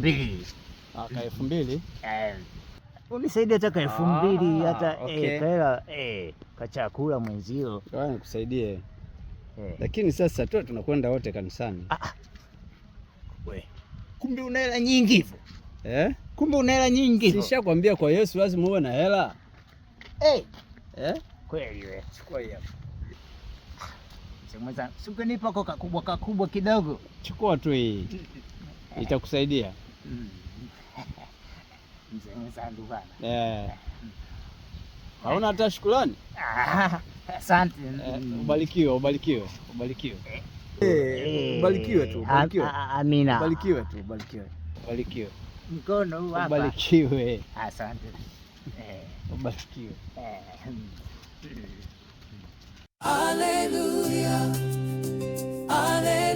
2,000. Ka 2,000? Unisaidie hata ka 2,000 hata okay. Kaela kachakula mwenzio. Nikusaidie. Lakini sasa tunakwenda wote kanisani. We. Kumbe una hela nyingi hivyo? Kumbe una hela nyingi hivyo? Sishakwambia kwa Yesu lazima uwe na hela. Kweli wewe. Chukua hii hapa. Sema sikunipa kwa kakubwa kidogo. Chukua tu hii. Itakusaidia. Mzee mwenzangu bana. Hauna hata shukrani? Asante. Ubarikiwe. Ubarikiwe tu. Amina. Ubarikiwe. Mkono huu hapa. Ubarikiwe. Asante. Ubarikiwe. Hallelujah. Hallelujah.